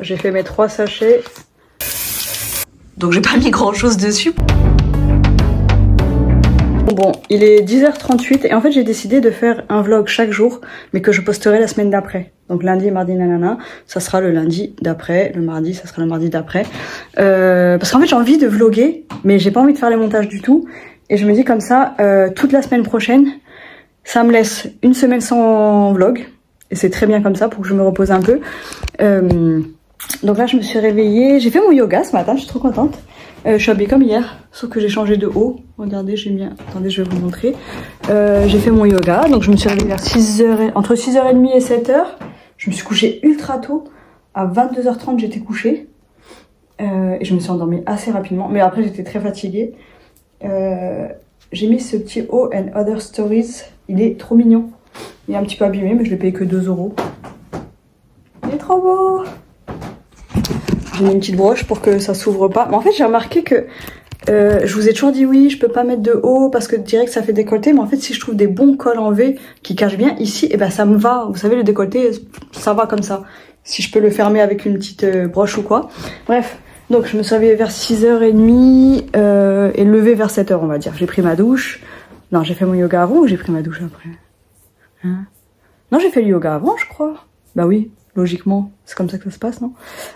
J'ai fait mes 3 sachets. Donc j'ai pas mis grand chose dessus. Bon, il est 10h38 et en fait j'ai décidé de faire un vlog chaque jour, mais que je posterai la semaine d'après. Donc lundi, mardi, nanana, ça sera le lundi d'après, le mardi, ça sera le mardi d'après. Parce qu'en fait j'ai envie de vlogger, mais j'ai pas envie de faire les montages du tout. Et je me dis comme ça, toute la semaine prochaine, ça me laisse une semaine sans vlog. Et c'est très bien comme ça pour que je me repose un peu. Donc là je me suis réveillée, j'ai fait mon yoga ce matin, je suis trop contente. Je suis habillée comme hier, sauf que j'ai changé de haut. Regardez, j'ai mis... Attendez, je vais vous montrer. J'ai fait mon yoga, donc je me suis réveillée vers 6h, entre 6h30 et 7h. Je me suis couchée ultra tôt. À 22h30, j'étais couchée. Et je me suis endormie assez rapidement. Mais après, j'étais très fatiguée. J'ai mis ce petit Oh and Other Stories. Il est trop mignon. Il est un petit peu abîmé, mais je l'ai payé que 2 €. Il est trop beau. J'ai mis une petite broche pour que ça s'ouvre pas. Mais en fait, j'ai remarqué que je vous ai toujours dit oui, je peux pas mettre de haut parce que direct ça fait décolleté. Mais en fait, si je trouve des bons cols en V qui cachent bien ici, et ben ça me va. Vous savez, le décolleté, ça va comme ça. Si je peux le fermer avec une petite broche ou quoi. Bref, donc je me suis réveillée vers 6h30 et levée vers 7h, on va dire. J'ai pris ma douche. Non, j'ai fait mon yoga avant ou j'ai pris ma douche après? Hein? Non, j'ai fait le yoga avant, je crois. Bah oui. Logiquement, c'est comme ça que ça se passe, non?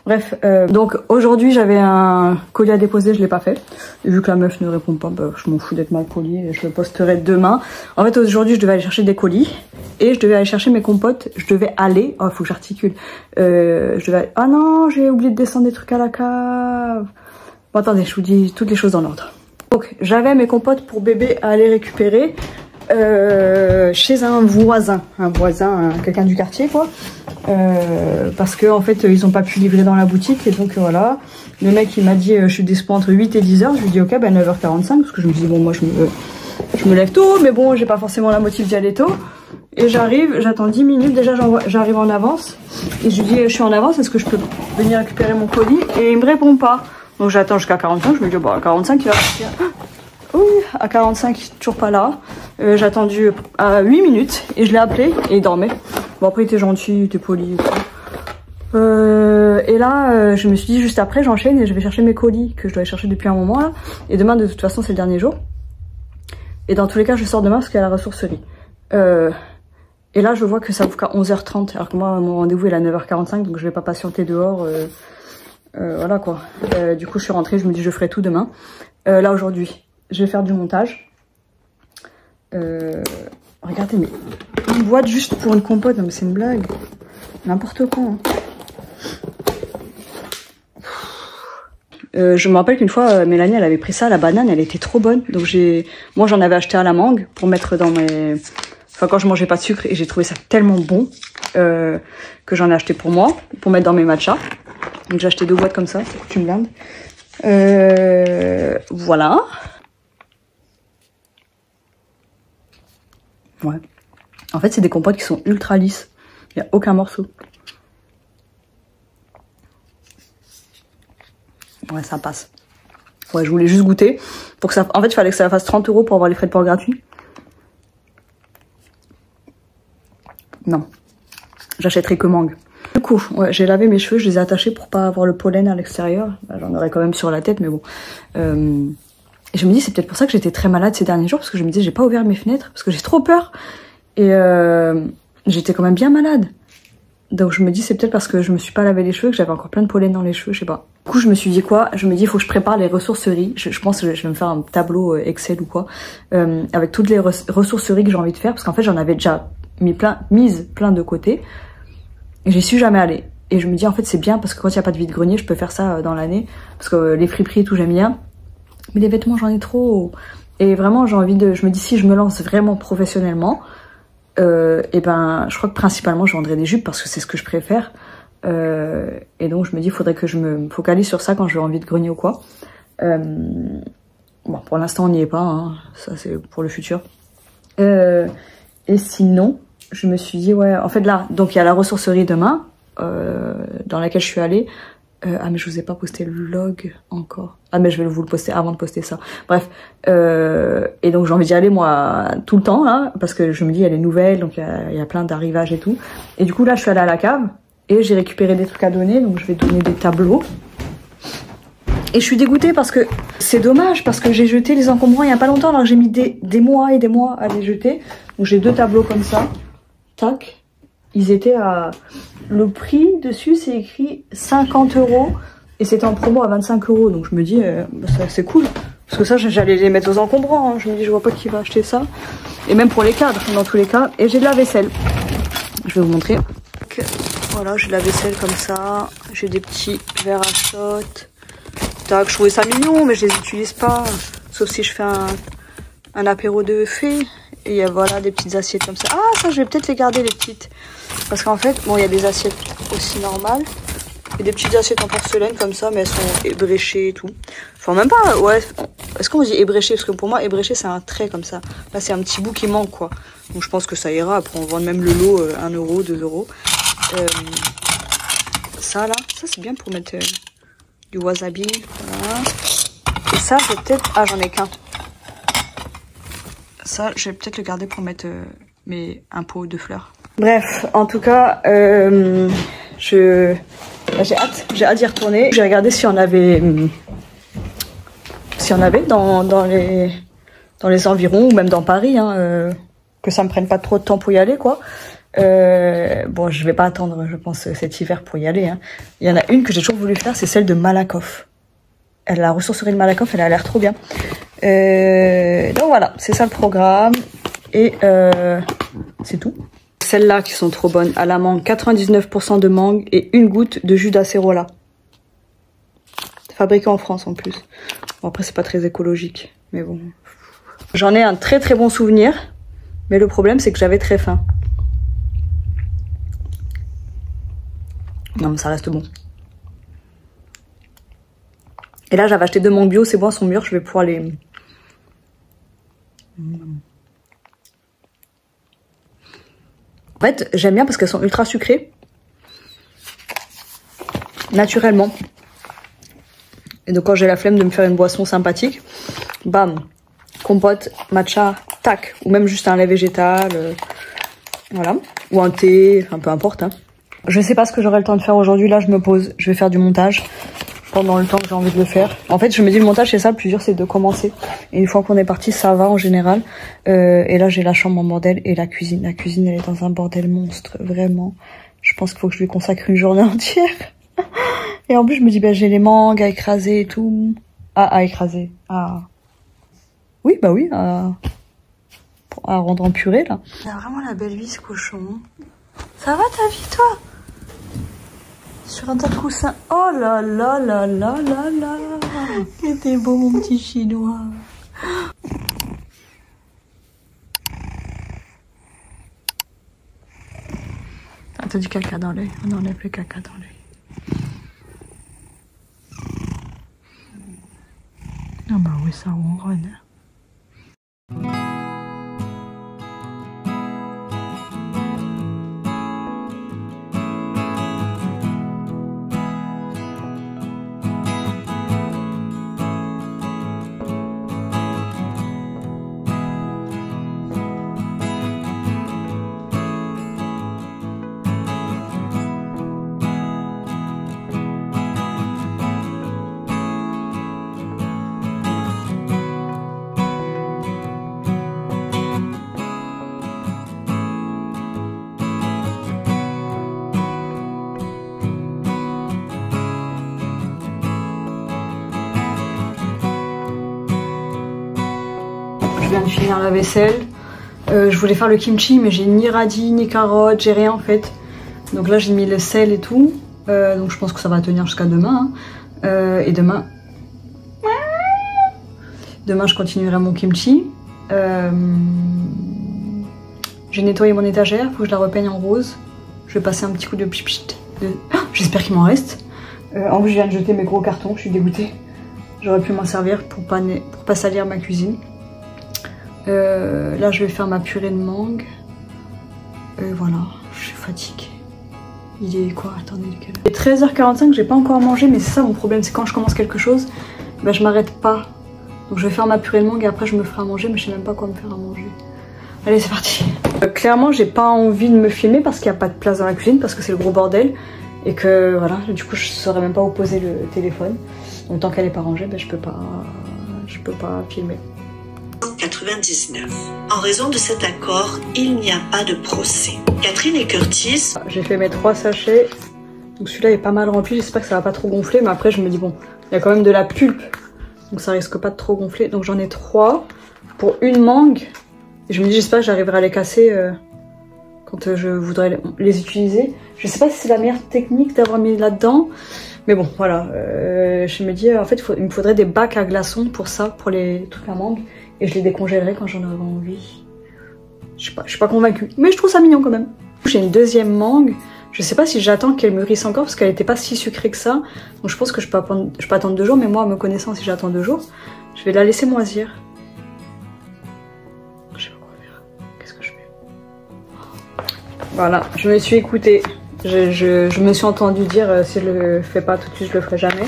Bref, donc aujourd'hui j'avais un colis à déposer, je l'ai pas fait. Et vu que la meuf ne répond pas, bah, je m'en fous d'être mal poli et je le posterai demain. En fait, aujourd'hui je devais aller chercher des colis et je devais aller chercher mes compotes. Je devais aller, oh faut que j'articule. Ah non, j'ai oublié de descendre des trucs à la cave. Bon attendez, je vous dis toutes les choses dans l'ordre. Donc j'avais mes compotes pour bébé à aller récupérer. Chez un voisin, quelqu'un du quartier quoi, parce que en fait ils ont pas pu livrer dans la boutique et donc voilà, le mec il m'a dit je suis dispo entre 8 et 10h, je lui dis ok ben 9h45 parce que je me dis bon moi je me lève tôt mais bon j'ai pas forcément la motive d'y aller tôt et j'arrive, j'attends 10 minutes déjà, j'arrive en avance et je lui dis je suis en avance, est-ce que je peux venir récupérer mon colis et il me répond pas, donc j'attends jusqu'à 45, je me dis bon à 45 il va partir. Oui, à 45, toujours pas là. J'ai attendu à 8 minutes et je l'ai appelé et il dormait. Bon après il était gentil, il était poli et tout. Et là, je me suis dit juste après j'enchaîne et je vais chercher mes colis que je dois aller chercher depuis un moment là. Et demain de toute façon c'est le dernier jour. Et dans tous les cas je sors demain parce qu'il y a la ressourcerie. Et là je vois que ça ouvre qu'à 11h30 alors que moi mon rendez-vous est à 9h45 donc je vais pas patienter dehors. Voilà quoi. Du coup je suis rentrée, je me dis je ferai tout demain. Là aujourd'hui. Je vais faire du montage. Regardez, mais une boîte juste pour une compote, non mais c'est une blague. N'importe quoi. Hein. Je me rappelle qu'une fois, Mélanie, elle avait pris ça, la banane, elle était trop bonne. Donc moi j'en avais acheté à la mangue pour mettre dans mes... Enfin quand je mangeais pas de sucre et j'ai trouvé ça tellement bon que j'en ai acheté pour moi, pour mettre dans mes matchas. Donc j'ai acheté 2 boîtes comme ça, ça coûte une blinde. Voilà. Ouais. En fait, c'est des compotes qui sont ultra lisses. Il n'y a aucun morceau. Ouais, ça passe. Ouais, je voulais juste goûter. Pour que ça... En fait, il fallait que ça fasse 30 € pour avoir les frais de port gratuits. Non. J'achèterai que mangue. Du coup, ouais, j'ai lavé mes cheveux, je les ai attachés pour pas avoir le pollen à l'extérieur. J'en aurais quand même sur la tête, mais bon. Et je me dis, c'est peut-être pour ça que j'étais très malade ces derniers jours, parce que je me disais, j'ai pas ouvert mes fenêtres, parce que j'ai trop peur. Et j'étais quand même bien malade. Donc je me dis, c'est peut-être parce que je me suis pas lavé les cheveux, que j'avais encore plein de pollen dans les cheveux, je sais pas. Du coup, je me suis dit quoi? Je me dis, il faut que je prépare les ressourceries. Je pense que je vais me faire un tableau Excel ou quoi, avec toutes les ressourceries que j'ai envie de faire, parce qu'en fait, j'en avais déjà mise plein de côté. Et j'y suis jamais allée. Et je me dis, en fait, c'est bien, parce que quand il n'y a pas de vide-grenier, je peux faire ça dans l'année. Parce que les friperies et tout, j'aime bien. Mais les vêtements, j'en ai trop. Et vraiment, j'ai envie de... Je me dis, si je me lance vraiment professionnellement, et ben, je crois que principalement, je vendrai des jupes parce que c'est ce que je préfère. Et donc, je me dis, il faudrait que je me focalise sur ça quand j'ai envie de grenier ou quoi. Bon, pour l'instant, on n'y est pas. Hein. Ça, c'est pour le futur. Et sinon, je me suis dit, ouais... En fait, là, donc, il y a la ressourcerie demain, dans laquelle je suis allée. Ah mais je vous ai pas posté le vlog encore. Ah mais je vais vous le poster avant de poster ça. Bref, et donc j'ai envie d'y aller moi tout le temps là, parce que je me dis elle est nouvelle, donc il y a plein d'arrivages et tout. Et du coup là je suis allée à la cave Et j'ai récupéré des trucs à donner, donc je vais donner des tableaux. Et je suis dégoûtée parce que c'est dommage, parce que j'ai jeté les encombrants il n'y a pas longtemps, alors que j'ai mis des mois et des mois à les jeter. Donc j'ai 2 tableaux comme ça. Tac. Ils étaient à... Le prix dessus, c'est écrit 50 € et c'était en promo à 25 €. Donc je me dis, c'est cool. Parce que ça, j'allais les mettre aux encombrants. Hein. Je me dis, je vois pas qui va acheter ça. Et même pour les cadres, dans tous les cas. Et j'ai de la vaisselle. Je vais vous montrer. Voilà, j'ai de la vaisselle comme ça. J'ai des petits verres à shot. Tac, je trouvais ça mignon, mais je les utilise pas. Sauf si je fais un apéro de fée. Et voilà, des petites assiettes comme ça. Ah, ça, je vais peut-être les garder, les petites. Parce qu'en fait, bon, il y a des assiettes aussi normales. Et des petites assiettes en porcelaine comme ça, mais elles sont ébréchées et tout. Enfin, même pas, ouais. Est-ce qu'on dit ébréché? Parce que pour moi, ébréché, c'est un trait comme ça. Là, c'est un petit bout qui manque, quoi. Donc, je pense que ça ira. Après, on vend même le lot 1 €, 2 €. Ça, là, ça, c'est bien pour mettre du wasabi. Voilà. Et ça, je vais peut-être... Ah, j'en ai qu'un. Ça, je vais peut-être le garder pour mettre un pot de fleurs. Bref, en tout cas, j'ai hâte d'y retourner. J'ai regardé si on avait dans les environs ou même dans Paris, hein, que ça me prenne pas trop de temps pour y aller, quoi. Bon, je vais pas attendre, je pense, cet hiver pour y aller. Hein. Il y en a une que j'ai toujours voulu faire, c'est celle de Malakoff. La ressourcerie de Malakoff, elle a l'air trop bien. Donc voilà, c'est ça le programme. Et c'est tout. Celles-là qui sont trop bonnes. À la mangue, 99% de mangue et 1 goutte de jus d'acérola. Fabriqué en France en plus. Bon, après, c'est pas très écologique. Mais bon. J'en ai un très très bon souvenir. Mais le problème, c'est que j'avais très faim. Non, mais ça reste bon. Et là, j'avais acheté 2 mangues bio. C'est bon, elles sont mûres. Je vais pouvoir les... En fait, j'aime bien parce qu'elles sont ultra sucrées. Naturellement. Et donc quand j'ai la flemme de me faire une boisson sympathique, bam, compote, matcha, tac. Ou même juste un lait végétal, voilà. Ou un thé, enfin peu importe. Hein. Je sais pas ce que j'aurai le temps de faire aujourd'hui. Là, je me pose, je vais faire du montage pendant le temps que j'ai envie de le faire. En fait, je me dis le montage c'est ça, le plus dur c'est de commencer. Et une fois qu'on est parti, ça va en général. Et là, j'ai la chambre en bordel et la cuisine. La cuisine, elle est dans un bordel monstre, vraiment. Je pense qu'il faut que je lui consacre une journée entière. Et en plus, je me dis, ben, j'ai les mangues à écraser et tout. À écraser. Oui, bah oui, à rendre en purée, là. Il a vraiment la belle vie, ce cochon. Ça va ta vie, toi? Sur un tas de coussins. Oh là là là là là là. Il était beau, mon petit chinois. Ah, t'as du caca dans l'œil. On enlève le caca dans l'œil. Ah bah oui, ça ronronne. Je viens de finir la vaisselle. Je voulais faire le kimchi, mais j'ai ni radis, ni carottes, j'ai rien en fait. Donc là, j'ai mis le sel et tout. Donc je pense que ça va tenir jusqu'à demain. Hein. Et demain, je continuerai mon kimchi. J'ai nettoyé mon étagère, faut que je la repeigne en rose. Je vais passer un petit coup de pipit. J'espère qu'il m'en reste. En plus, je viens de jeter mes gros cartons, je suis dégoûtée. J'aurais pu m'en servir pour pas salir ma cuisine. Là, je vais faire ma purée de mangue. Voilà, je suis fatiguée. Il est quoi? Attendez, il est 13h45, j'ai pas encore mangé, mais c'est ça mon problème, c'est quand je commence quelque chose, ben je m'arrête pas. Donc je vais faire ma purée de mangue et après je me ferai à manger, mais je sais même pas quoi me faire à manger. Allez, c'est parti. Clairement, j'ai pas envie de me filmer parce qu'il n'y a pas de place dans la cuisine, parce que c'est le gros bordel. Et que voilà, du coup, je saurais même pas où poser le téléphone. Donc tant qu'elle est pas rangée, ben, je peux pas filmer. 99. En raison de cet accord, il n'y a pas de procès. Catherine et Curtis. J'ai fait mes 3 sachets. Donc celui-là est pas mal rempli. J'espère que ça va pas trop gonfler. Mais après, je me dis bon, il y a quand même de la pulpe. Donc ça risque pas de trop gonfler. Donc j'en ai 3 pour une mangue. Et je me dis, j'espère que j'arriverai à les casser quand je voudrais les utiliser. Je sais pas si c'est la meilleure technique d'avoir mis là-dedans. Mais bon, voilà. Je me dis, en fait, il me faudrait des bacs à glaçons pour ça, pour les trucs à mangue. Et je les décongèlerai quand j'en aurai envie. Je suis pas convaincue. Mais je trouve ça mignon quand même. J'ai une deuxième mangue. Je sais pas si j'attends qu'elle mûrisse encore parce qu'elle était pas si sucrée que ça. Donc je pense que je peux attendre 2 jours. Mais moi, me connaissant, si j'attends 2 jours, je vais la laisser moisir. Je sais pas quoi faire. Qu'est-ce que je fais? Voilà, je me suis écoutée. Je me suis entendue dire si je le fais pas tout de suite, je le ferai jamais.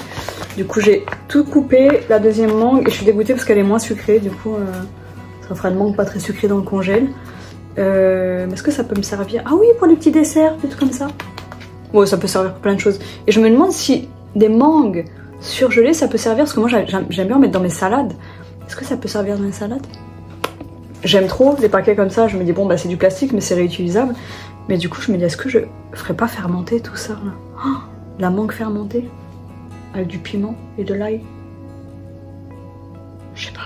Du coup, j'ai tout coupé, la deuxième mangue, et je suis dégoûtée parce qu'elle est moins sucrée. Du coup, ça fera une mangue pas très sucrée dans le congèle. Mais est-ce que ça peut me servir? Ah oui, pour les petits desserts, des trucs comme ça. Bon, ça peut servir pour plein de choses. Et je me demande si des mangues surgelées, ça peut servir, parce que moi, j'aime bien en mettre dans mes salades. Est-ce que ça peut servir dans les salades? J'aime trop les paquets comme ça. Je me dis, bon, bah c'est du plastique, mais c'est réutilisable. Mais du coup, je me dis, est-ce que je ferais pas fermenter tout ça là? Oh, la mangue fermentée avec du piment et de l'ail. Je sais pas.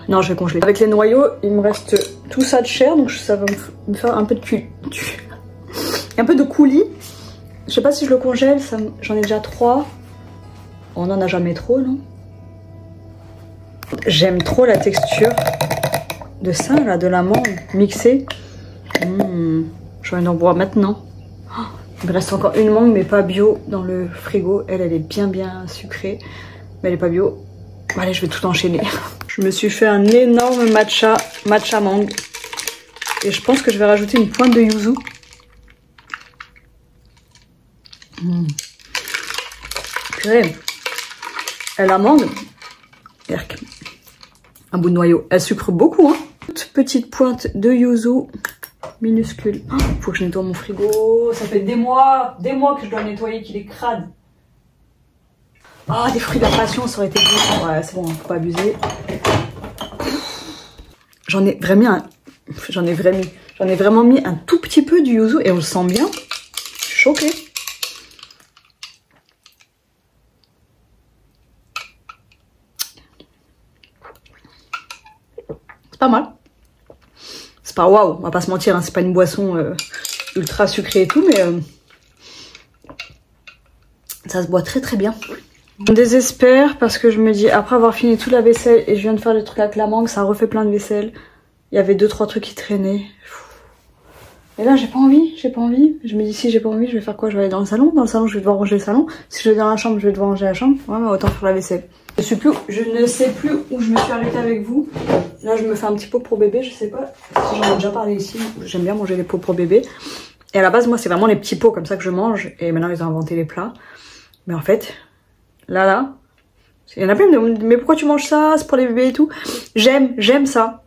Non, je vais congeler. Avec les noyaux, il me reste tout ça de chair, donc ça va me faire un peu de un peu de coulis. Je sais pas si je le congèle, j'en ai déjà 3. On n'en a jamais trop, non? J'aime trop la texture de ça, là, de la mangue mixée. J'ai envie d'en boire maintenant. Oh, il me reste encore une mangue, mais pas bio, dans le frigo. Elle est bien sucrée, mais elle est pas bio. Allez, je vais tout enchaîner. Je me suis fait un énorme matcha mangue. Et je pense que je vais rajouter une pointe de yuzu. Purée. Elle a mangue. Un bout de noyau. Elle sucre beaucoup, hein. Toute petite pointe de yuzu. Minuscule. Oh, faut que je nettoie mon frigo. Ça fait des mois que je dois nettoyer, qu'il est crade. Ah, des fruits de la passion, ça aurait été bon. Ouais, c'est bon, faut pas abuser. J'en ai vraiment mis un tout petit peu du yuzu et on le sent bien. Je suis choquée. C'est pas mal. C'est pas waouh, on va pas se mentir, hein, c'est pas une boisson ultra sucrée et tout, mais ça se boit très très bien. Je me désespère parce que je me dis, après avoir fini toute la vaisselle et je viens de faire des trucs avec la mangue, ça refait plein de vaisselle. Il y avait 2-3 trucs qui traînaient. Et là, j'ai pas envie. Je me dis, si j'ai pas envie, je vais faire quoi? Je vais aller dans le salon. Dans le salon, je vais devoir ranger le salon. Si je vais dans la chambre, je vais devoir ranger la chambre. Ouais, mais autant faire la vaisselle. Je ne sais plus où je me suis arrêtée avec vous. Là, je me fais un petit pot pour bébé. Je sais pas si j'en ai déjà parlé ici. J'aime bien manger les pots pour bébé. Et à la base, moi, c'est vraiment les petits pots comme ça que je mange. Et maintenant, ils ont inventé les plats. Mais en fait, là, il y en a plein qui me demandent, mais pourquoi tu manges ça? C'est pour les bébés et tout. J'aime ça.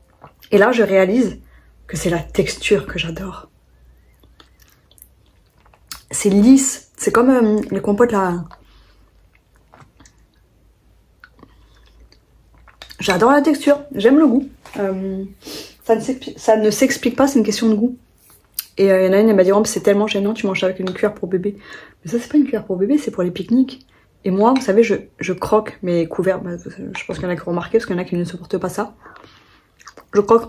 Et là, je réalise que c'est la texture que j'adore. C'est lisse. C'est comme les compotes là. J'adore la texture. J'aime le goût. Ça ne s'explique pas, c'est une question de goût. Et il y en a une, elle m'a dit, oh, c'est tellement gênant, tu manges ça avec une cuillère pour bébé. Mais ça, c'est pas une cuillère pour bébé, c'est pour les pique-niques. Et moi, vous savez, je croque mes couverts. Bah, je pense qu'il y en a qui ont remarqué, parce qu'il y en a qui ne supportent pas ça. Je croque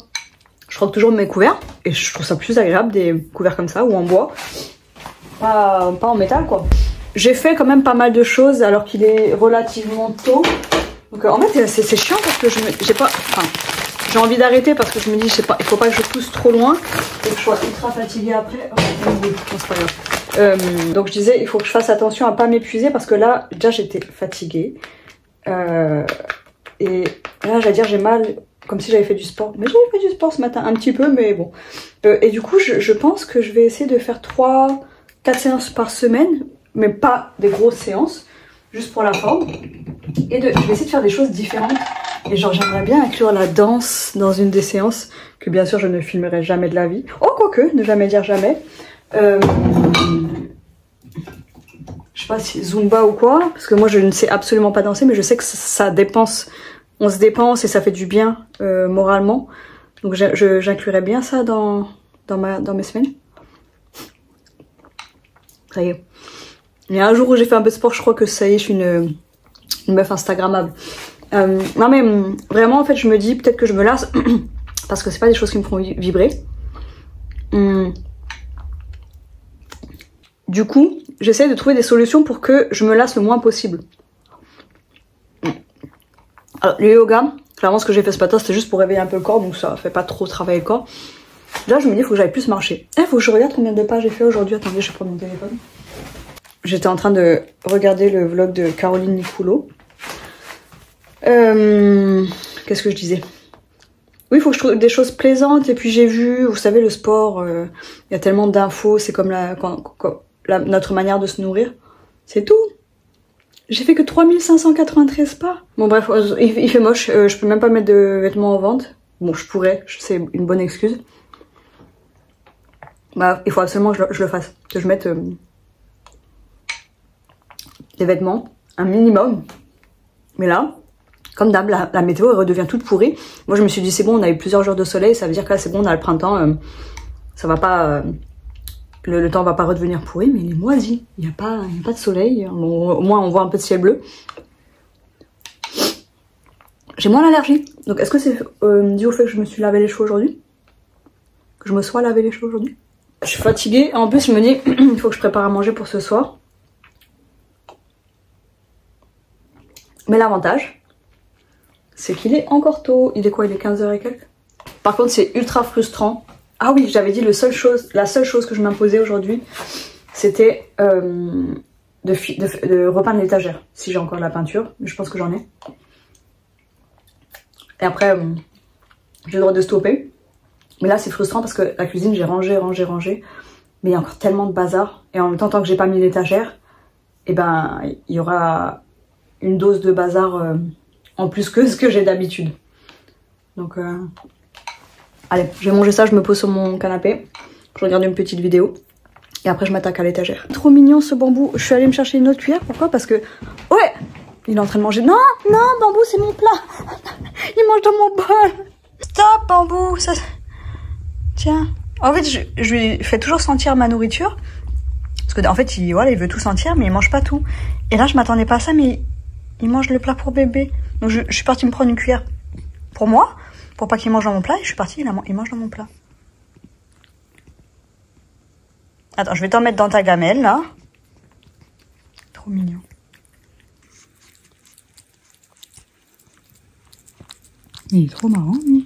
toujours mes couverts. Et je trouve ça plus agréable, des couverts comme ça, ou en bois. Pas en métal, quoi. J'ai fait quand même pas mal de choses, alors qu'il est relativement tôt. Donc en fait, c'est chiant, parce que j'ai envie d'arrêter, parce que je me dis, il faut pas que je pousse trop loin. Et que je sois ultra fatiguée après. Oh, c'est pas grave. Donc je disais, il faut que je fasse attention à pas m'épuiser parce que là, déjà j'étais fatiguée. Et là, j'allais dire, j'ai mal, comme si j'avais fait du sport. Mais j'avais fait du sport ce matin, un petit peu, mais bon. Et du coup, je pense que je vais essayer de faire 3-4 séances par semaine, mais pas des grosses séances, juste pour la forme. Et je vais essayer de faire des choses différentes Et genre j'aimerais bien inclure la danse dans une des séances, que bien sûr je ne filmerai jamais de la vie. Oh quoique, ne jamais dire jamais. Je sais pas si Zumba ou quoi, parce que moi je ne sais absolument pas danser, mais je sais que ça dépense, on se dépense et ça fait du bien moralement. Donc j'inclurais bien ça dans mes semaines. Ça y est. Il y a un jour où j'ai fait un peu de sport, je crois que ça y est, je suis une meuf instagrammable. Non mais vraiment en fait je me dis peut-être que je me lasse parce que c'est pas des choses qui me font vibrer. Du coup j'essaie de trouver des solutions pour que je me lasse le moins possible. Alors le yoga, clairement ce que j'ai fait ce matin c'était juste pour réveiller un peu le corps, donc ça fait pas trop travailler le corps. Là je me dis il faut que j'aille plus marcher. Faut que je regarde combien de pas j'ai fait aujourd'hui. Attendez, je vais prendre mon téléphone. J'étais en train de regarder le vlog de Caroline Nicoulot. Qu'est-ce que je disais? Oui, il faut que je trouve des choses plaisantes. Et puis j'ai vu, vous savez, le sport, il y a tellement d'infos. C'est comme notre manière de se nourrir. C'est tout. J'ai fait que 3593 pas. Bon bref, il fait moche. Je peux même pas mettre de vêtements en vente. Bon, je pourrais. C'est une bonne excuse. Bah, il faut absolument que je le fasse. Que je mette des vêtements, un minimum. Mais là... Comme d'hab, la météo elle redevient toute pourrie. Moi je me suis dit c'est bon, on a eu plusieurs jours de soleil, ça veut dire que là c'est bon, on a le printemps, ça va pas, le temps va pas redevenir pourri, mais il est moisi, il n'y a pas de soleil, bon, au moins on voit un peu de ciel bleu. J'ai moins l'allergie, donc est-ce que c'est dû au fait que je me suis lavé les cheveux aujourd'hui? Que je me sois lavé les cheveux aujourd'hui? Je suis fatiguée, en plus je me dis il faut que je prépare à manger pour ce soir. Mais l'avantage, c'est qu'il est encore tôt. Il est quoi? Il est 15h et quelques. Par contre, c'est ultra frustrant. Ah oui, j'avais dit la seule chose que je m'imposais aujourd'hui, c'était de repeindre l'étagère. Si j'ai encore de la peinture, mais je pense que j'en ai. Et après, j'ai le droit de stopper. Mais là, c'est frustrant parce que la cuisine, j'ai rangé. Mais il y a encore tellement de bazar. Et en même temps, tant que j'ai pas mis l'étagère, et ben, il y aura une dose de bazar... en plus que ce que j'ai d'habitude. Donc, allez, je vais manger ça, je me pose sur mon canapé. Je regarde une petite vidéo. Et après, je m'attaque à l'étagère. Trop mignon ce bambou. Je suis allée me chercher une autre cuillère. Pourquoi? Parce que... Ouais, il est en train de manger. Non, non, bambou, c'est mon plat. Il mange dans mon bol. Stop, bambou. Ça... Tiens. En fait, je lui fais toujours sentir ma nourriture. Parce que en fait, il veut tout sentir, mais il mange pas tout. Et là, je m'attendais pas à ça, mais... Il mange le plat pour bébé. Donc je suis partie me prendre une cuillère pour moi, pour pas qu'il mange dans mon plat. Et je suis partie, il mange dans mon plat. Attends, je vais t'en mettre dans ta gamelle, là. Trop mignon. Il est trop marrant, lui.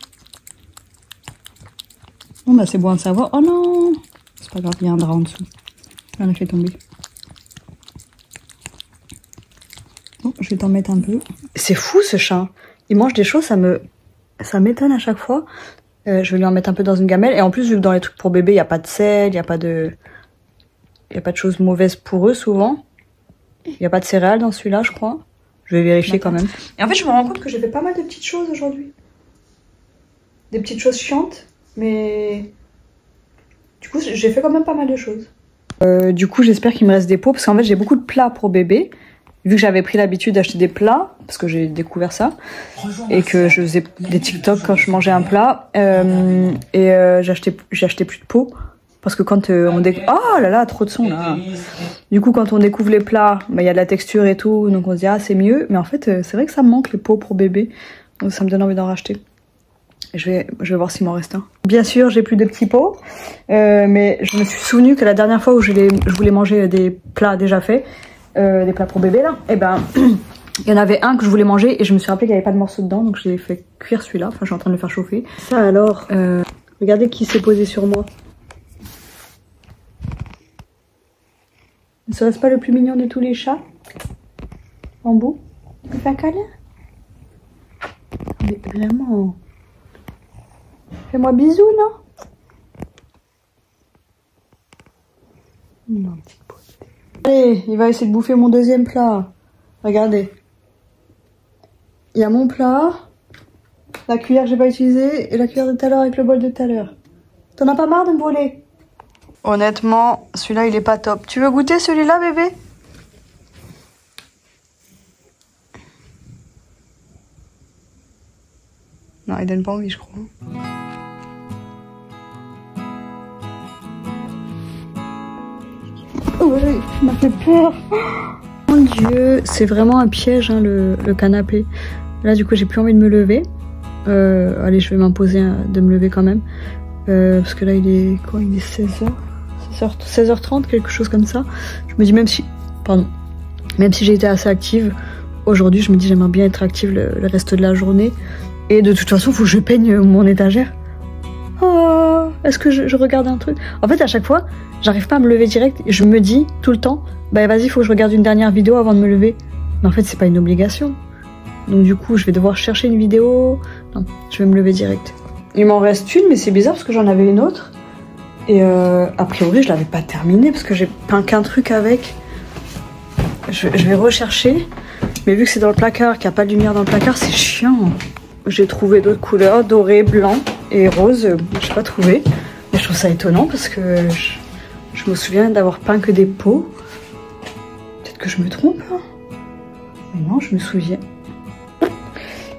Bon, bah c'est bon à savoir. Oh non! C'est pas grave, il y a un drap en dessous. Je l'ai fait tomber. Bon, je vais t'en mettre un peu. C'est fou ce chat. Il mange des choses, ça m'étonne à chaque fois. Je vais lui en mettre un peu dans une gamelle. Et en plus, vu que dans les trucs pour bébé, il n'y a pas de sel, il n'y a pas de choses mauvaises pour eux souvent. Il n'y a pas de céréales dans celui-là, je crois. Je vais vérifier quand même. Et en fait, je me rends compte que j'ai fait pas mal de petites choses aujourd'hui. Des petites choses chiantes, mais... Du coup, j'ai fait quand même pas mal de choses. Du coup, j'espère qu'il me reste des pots, parce qu'en fait, j'ai beaucoup de plats pour bébé. Vu que j'avais pris l'habitude d'acheter des plats, parce que j'ai découvert ça, et que je faisais des TikTok quand je mangeais un plat, j'ai acheté plus de pots, parce que quand on découvre... Oh là là, trop de son là. Du coup, quand on découvre les plats, bah, y a de la texture et tout, donc on se dit ah c'est mieux, mais en fait c'est vrai que ça me manque les pots pour bébé, donc ça me donne envie d'en racheter. Je vais voir s'il m'en reste un. Bien sûr, j'ai plus de petits pots, mais je me suis souvenu que la dernière fois où je voulais manger des plats déjà faits, des plats pour bébé là, et ben il y en avait un que je voulais manger et je me suis rappelé qu'il n'y avait pas de morceaux dedans, donc j'ai fait cuire celui-là. Enfin, je suis en train de le faire chauffer. Ça alors, regardez qui s'est posé sur moi. Ne serait-ce pas le plus mignon de tous les chats? Bambou, tu fais un câlin? Mais vraiment, fais-moi bisous, non? Non, petit pot. Allez, il va essayer de bouffer mon deuxième plat. Regardez. Il y a mon plat. la cuillère que j'ai pas utilisée et la cuillère de tout à l'heure avec le bol de tout à l'heure. T'en as pas marre de me voler? Honnêtement, celui-là, il est pas top. Tu veux goûter celui-là, bébé? Non, il donne pas envie, je crois. Ouais, il m'a fait peur. Mon Dieu, c'est vraiment un piège, hein, le canapé. Là, du coup, j'ai plus envie de me lever. Allez, je vais m'imposer de me lever quand même. Parce que là, il est quoi? Il est 16h30, quelque chose comme ça. Je me dis, même si j'ai été assez active, aujourd'hui, je me dis, j'aimerais bien être active le reste de la journée. Et de toute façon, il faut que je peigne mon étagère. Oh, est-ce que je regarde un truc? En fait, à chaque fois, j'arrive pas à me lever direct. Et je me dis tout le temps, bah vas-y, il faut que je regarde une dernière vidéo avant de me lever. Mais en fait, c'est pas une obligation. Donc du coup, je vais devoir chercher une vidéo. Non, je vais me lever direct. Il m'en reste une, mais c'est bizarre parce que j'en avais une autre. Et a priori, je l'avais pas terminée parce que j'ai peint qu'un truc avec. Je vais rechercher. Mais vu que c'est dans le placard, qu'il n'y a pas de lumière dans le placard, c'est chiant. J'ai trouvé d'autres couleurs, doré, blanc et rose. Je n'ai pas trouvé. Mais je trouve ça étonnant parce que je me souviens d'avoir peint que des peaux. Peut-être que je me trompe. Hein. Mais non, je me souviens.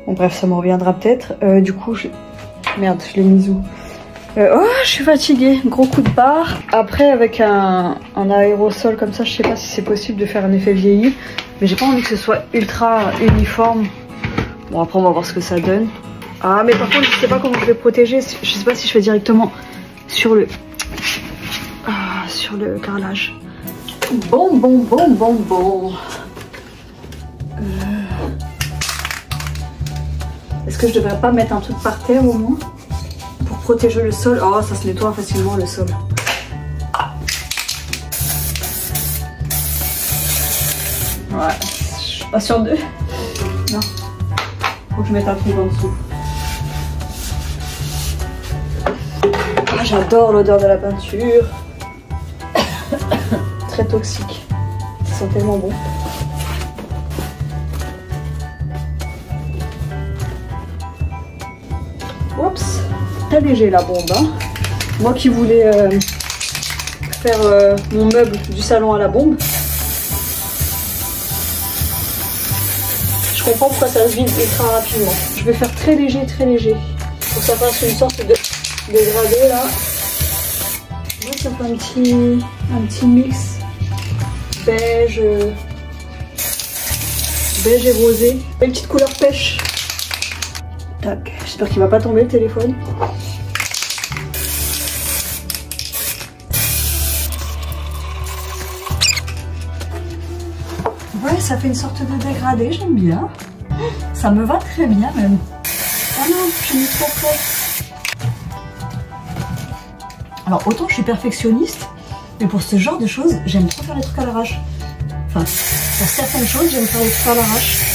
Bon bref, ça me reviendra peut-être. Du coup, merde, je l'ai mise où? Oh, je suis fatiguée. Gros coup de barre. Après, avec un aérosol comme ça, je sais pas si c'est possible de faire un effet vieilli. Mais j'ai pas envie que ce soit ultra uniforme. Bon, après, on va voir ce que ça donne. Ah, mais par contre, je sais pas comment je vais protéger. Je sais pas si je fais directement sur le carrelage. Bon. Est-ce que je devrais pas mettre un truc par terre au moins pour protéger le sol? Oh, ça se nettoie facilement le sol. Ouais, je suis pas sûre de... Non. Faut que je mette un truc en dessous. Ah, j'adore l'odeur de la peinture. Très toxique. Ça sent tellement bon. Oups, très léger la bombe. Hein. Moi qui voulais faire mon meuble du salon à la bombe. Je comprends pourquoi ça se vide ultra rapidement. Je vais faire très léger, pour que ça fasse une sorte de dégradé là. Moi ça fait un petit mix beige et rosé. Une petite couleur pêche. Tac, j'espère qu'il va pas tomber le téléphone. Ouais, ça fait une sorte de dégradé, j'aime bien. Ça me va très bien même. Ah non, je suis trop près. Alors autant je suis perfectionniste, mais pour ce genre de choses, j'aime trop faire les trucs à l'arrache. Enfin, pour certaines choses, j'aime faire les trucs à l'arrache.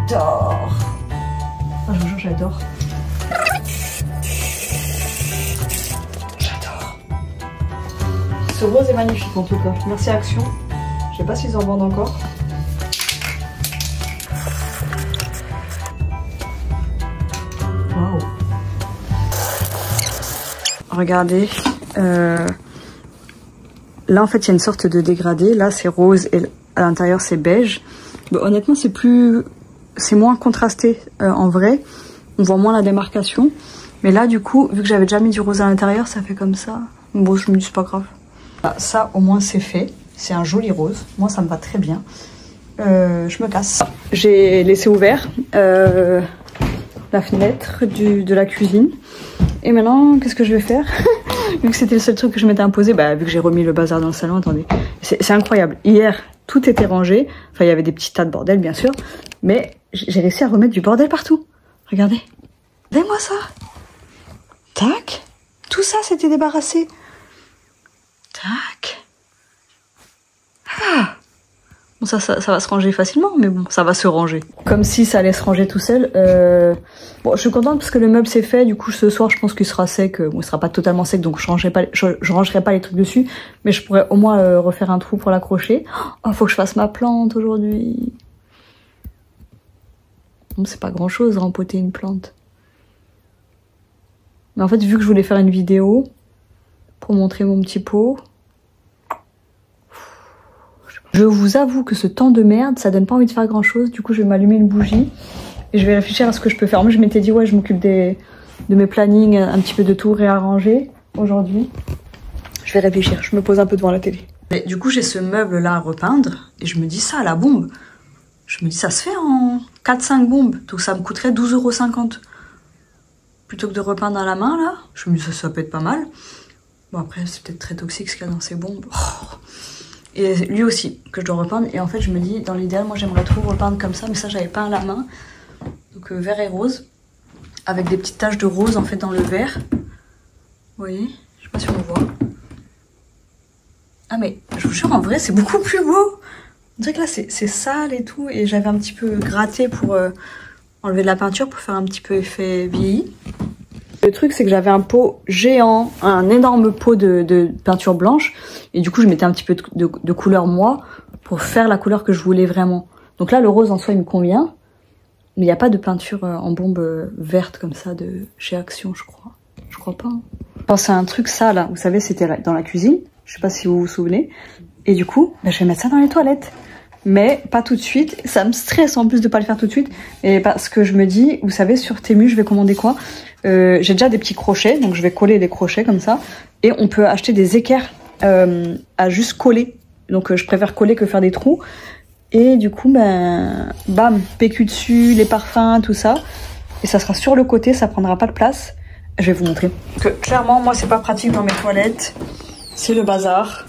J'adore. Oh, je vous jure, j'adore. J'adore. Ce rose est magnifique en tout cas. Merci Action. Je sais pas s'ils en vendent encore. Waouh. Regardez. Là en fait il y a une sorte de dégradé. Là c'est rose et à l'intérieur c'est beige. Bon, honnêtement c'est moins contrasté en vrai, on voit moins la démarcation, mais là du coup vu que j'avais déjà mis du rose à l'intérieur ça fait comme ça. Bon, je me dis c'est pas grave. Ça au moins c'est fait, c'est un joli rose, moi ça me va très bien. Je me casse. J'ai laissé ouvert la fenêtre de la cuisine et maintenant qu'est-ce que je vais faire? Vu que c'était le seul truc que je m'étais imposé, bah vu que j'ai remis le bazar dans le salon, attendez, c'est incroyable. Hier tout était rangé, enfin il y avait des petits tas de bordel bien sûr, mais j'ai réussi à remettre du bordel partout. Regardez. Regardez-moi ça. Tac. Tout ça s'était débarrassé. Tac. Ah. Bon, ça va se ranger facilement, mais bon, ça va se ranger. Comme si ça allait se ranger tout seul. Bon, je suis contente parce que le meuble s'est fait. Du coup, ce soir, je pense qu'il sera sec. Bon, il sera pas totalement sec, donc je rangerai pas les trucs dessus. Mais je pourrais au moins refaire un trou pour l'accrocher. Oh, faut que je fasse ma plante aujourd'hui. Bon, c'est pas grand chose rempoter une plante. Mais en fait, vu que je voulais faire une vidéo pour montrer mon petit pot, je vous avoue que ce temps de merde, ça donne pas envie de faire grand chose. Du coup, je vais m'allumer une bougie et je vais réfléchir à ce que je peux faire. Moi, je m'étais dit, ouais, je m'occupe de mes plannings, un petit peu de tout réarranger aujourd'hui. Je vais réfléchir, je me pose un peu devant la télé. Mais du coup, j'ai ce meuble là à repeindre et je me dis ça à la bombe. Je me dis, ça se fait en 4-5 bombes, donc ça me coûterait 12,50 €. Plutôt que de repeindre à la main là, je me dis, ça peut être pas mal. Bon, après, c'est peut-être très toxique ce qu'il y a dans ces bombes. Oh. Et lui aussi, que je dois repeindre. Et en fait, je me dis, dans l'idéal, moi j'aimerais trop repeindre comme ça, mais ça, j'avais peint à la main. Donc vert et rose, avec des petites taches de rose en fait dans le vert. Vous voyez? Je sais pas si on le voit. Ah mais je vous jure, en vrai, c'est beaucoup plus beau. On dirait que là, c'est sale et tout. Et j'avais un petit peu gratté pour enlever de la peinture, pour faire un petit peu effet vieilli. Le truc, c'est que j'avais un pot géant, un énorme pot de peinture blanche. Et du coup, je mettais un petit peu de couleur moi, pour faire la couleur que je voulais vraiment. Donc là, le rose en soi, il me convient. Mais il n'y a pas de peinture en bombe verte comme ça de chez Action, je crois. Je crois pas. Hein. Je pense à un truc, ça là, vous savez, c'était dans la cuisine. Je sais pas si vous vous souvenez. Et du coup, bah, je vais mettre ça dans les toilettes. Mais pas tout de suite. Ça me stresse en plus de pas le faire tout de suite. Et parce que je me dis, vous savez, sur Temu, je vais commander quoi? J'ai déjà des petits crochets, donc je vais coller les crochets comme ça. Et on peut acheter des équerres à juste coller. Donc je préfère coller que faire des trous. Et du coup, ben, bam, PQ dessus, les parfums, tout ça. Et ça sera sur le côté, ça prendra pas de place. Je vais vous montrer. Que clairement, moi, c'est pas pratique dans mes toilettes. C'est le bazar.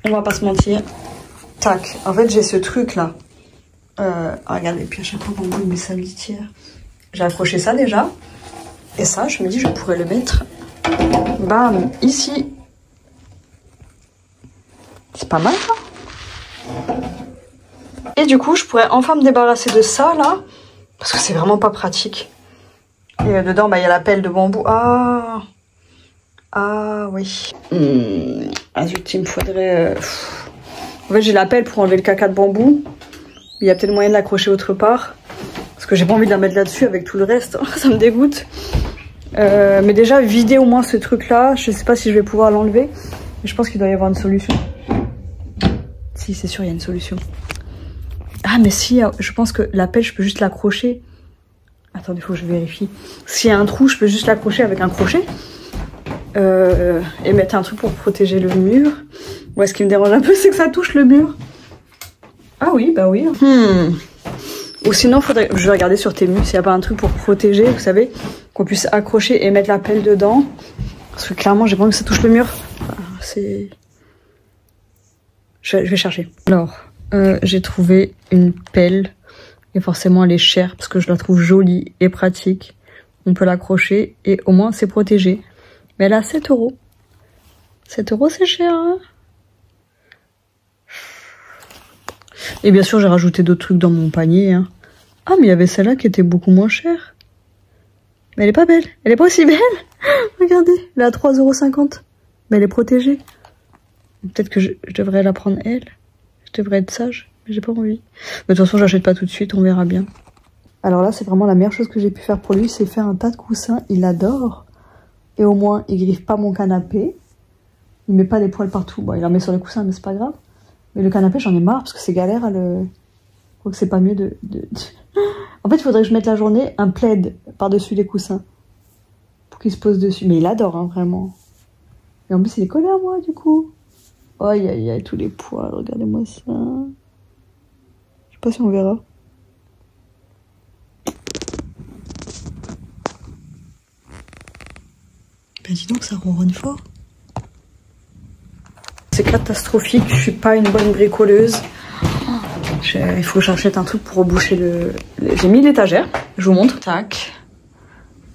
On va pas se mentir. Tac. En fait, j'ai ce truc là. Regardez, puis à chaque fois qu'on bouge mes sa litière. J'ai accroché ça déjà. Et ça, je me dis, je pourrais le mettre. Bam, ici. C'est pas mal, ça. Et du coup, je pourrais enfin me débarrasser de ça, là. Parce que c'est vraiment pas pratique. Et dedans, bah, y a la pelle de bambou. Ah oui. Zut, il me faudrait... En fait, j'ai la pelle pour enlever le caca de bambou. Il y a peut-être moyen de l'accrocher autre part. Parce que j'ai pas envie de la mettre là-dessus avec tout le reste. Ça me dégoûte. Mais déjà, vider au moins ce truc-là. Je sais pas si je vais pouvoir l'enlever. Mais je pense qu'il doit y avoir une solution. Si, c'est sûr, il y a une solution. Ah, mais si, je pense que la pelle, je peux juste l'accrocher. Attendez, il faut que je vérifie. S'il y a un trou, je peux juste l'accrocher avec un crochet. Et mettre un truc pour protéger le mur. Ouais, ce qui me dérange un peu, c'est que ça touche le mur. Ah oui, bah oui. Ou sinon, je vais regarder sur Temu s'il n'y a pas un truc pour protéger, vous savez, qu'on puisse accrocher et mettre la pelle dedans. Parce que clairement, j'ai pas envie que ça touche le mur. C'est... Je vais chercher. Alors, j'ai trouvé une pelle. Et forcément, elle est chère parce que je la trouve jolie et pratique. On peut l'accrocher et au moins, c'est protégé. Mais elle a 7 €. 7 €, c'est cher, hein? Et bien sûr, j'ai rajouté d'autres trucs dans mon panier. Hein. Ah, mais il y avait celle-là qui était beaucoup moins chère. Mais elle est pas belle. Elle est pas aussi belle. Regardez, elle est à 3,50 €. Mais elle est protégée. Peut-être que je devrais la prendre elle. Je devrais être sage, mais j'ai pas envie. Mais de toute façon, j'achète pas tout de suite, on verra bien. Alors là, c'est vraiment la meilleure chose que j'ai pu faire pour lui, c'est faire un tas de coussins. Il adore. Et au moins, il griffe pas mon canapé. Il met pas des poils partout. Bon, il en met sur les coussins, mais c'est pas grave. Mais le canapé, j'en ai marre parce que c'est galère à le... Je crois que c'est pas mieux de... En fait, il faudrait que je mette la journée un plaid par-dessus les coussins. Pour qu'il se pose dessus. Mais il adore, hein, vraiment. Et en plus, il est collé à moi, du coup. Aïe, aïe, aïe, tous les poils. Regardez-moi ça. Je sais pas si on verra. Ben dis donc, ça ronronne fort. C'est catastrophique, je suis pas une bonne bricoleuse. Il faut que j'achète un truc pour reboucher le... J'ai mis l'étagère, je vous montre. Tac.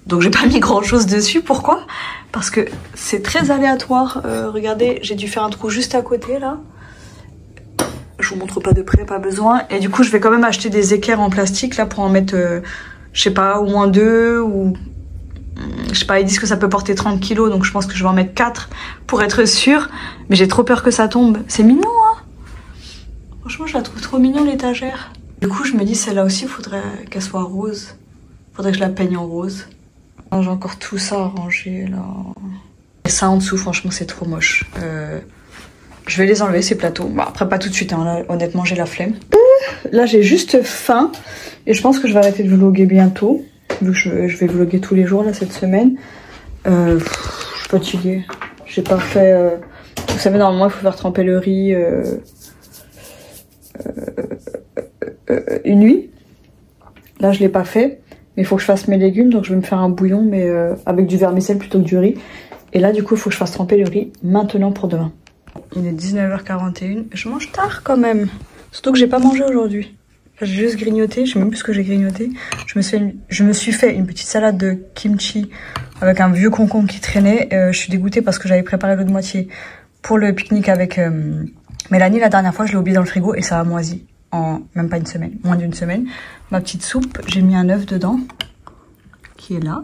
Donc j'ai pas mis grand chose dessus, pourquoi? Parce que c'est très aléatoire. Regardez, j'ai dû faire un trou juste à côté là. Je vous montre pas de près, pas besoin. Et du coup, je vais quand même acheter des équerres en plastique là pour en mettre, je sais pas, au moins 2 ou... Je sais pas, ils disent que ça peut porter 30 kilos, donc je pense que je vais en mettre 4 pour être sûre. Mais j'ai trop peur que ça tombe. C'est mignon, hein? Franchement, je la trouve trop mignon, l'étagère. Du coup, je me dis, celle-là aussi, il faudrait qu'elle soit rose. Faudrait que je la peigne en rose. J'ai encore tout ça à ranger, là. Et ça en dessous, franchement, c'est trop moche. Je vais les enlever, ces plateaux. Bon, après, pas tout de suite, hein. Là, honnêtement, j'ai la flemme. Là, j'ai juste faim. Et je pense que je vais arrêter de vlogger bientôt. Vu que je vais vlogger tous les jours, là, cette semaine. Je suis fatiguée. J'ai pas fait... Vous savez, normalement, il faut faire tremper le riz une nuit. Là, je l'ai pas fait. Mais il faut que je fasse mes légumes. Donc, je vais me faire un bouillon, mais avec du vermicelle plutôt que du riz. Et là, du coup, il faut que je fasse tremper le riz maintenant pour demain. Il est 19h41. Je mange tard quand même. Surtout que j'ai pas mangé aujourd'hui. Enfin, j'ai juste grignoté. Je sais même plus ce que j'ai grignoté. Je me suis fait une petite salade de kimchi avec un vieux concombre qui traînait. Je suis dégoûtée parce que j'avais préparé l'autre moitié pour le pique-nique avec Mélanie. La dernière fois, je l'ai oublié dans le frigo et ça a moisi en même pas une semaine, moins d'une semaine. Ma petite soupe, j'ai mis un œuf dedans qui est là.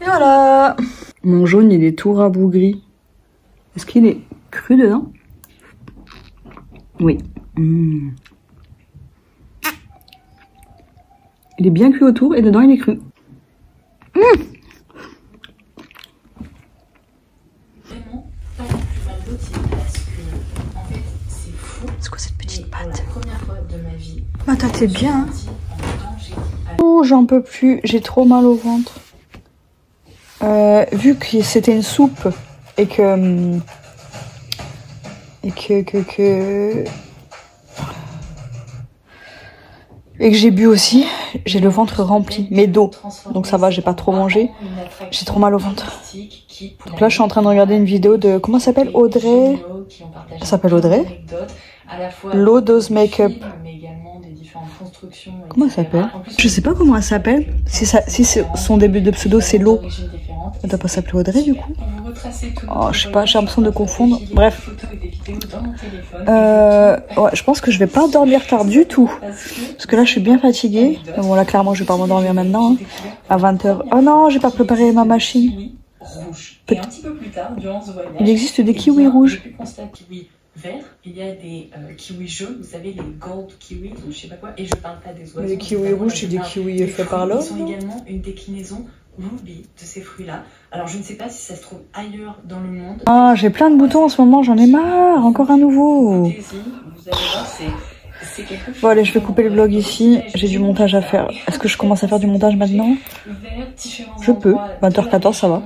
Et voilà. Mon jaune, il est tout rabougri. Est-ce qu'il est cru dedans? Oui. Mmh. Il est bien cuit autour et dedans il est cru. Mmh. C'est quoi cette petite pâte? Bah toi t'es bien. Oh j'en peux plus, j'ai trop mal au ventre. Vu que c'était une soupe et que j'ai bu aussi, j'ai le ventre rempli, mais d'eau. Donc ça va, j'ai pas trop mangé. J'ai trop mal au ventre. Donc là, je suis en train de regarder une vidéo de... Comment ça s'appelle? Audrey. Elle s'appelle Audrey. Low Dose Makeup. Comment elle s'appelle? Je sais pas comment elle s'appelle. Si son début de pseudo c'est Low, elle doit pas s'appeler Audrey du coup. Oh, je sais pas, j'ai l'impression de confondre. Bref. Ouais, je pense que je vais pas dormir tard du tout. Parce que là, je suis bien fatiguée. Bon, là, clairement, je vais pas m'endormir maintenant. Hein. À 20h. Oh non, j'ai pas préparé ma machine. Il existe des kiwis rouges. Vert, il y a des kiwis jaunes, vous savez, les gold kiwis, ou je sais pas quoi, et je parle pas des oiseaux. Les kiwis rouges, c'est des kiwis faits par l'homme. Ils sont également une déclinaison ruby de ces fruits-là. Alors je ne sais pas si ça se trouve ailleurs dans le monde. Ah, j'ai plein de boutons en ce moment, j'en ai marre, encore un nouveau. Vous allez voir, c'est quelque chose. Bon allez, je vais couper le vlog ici, j'ai du montage à faire. Est-ce que je commence à faire du montage maintenant? Je peux, 20h14 ça va.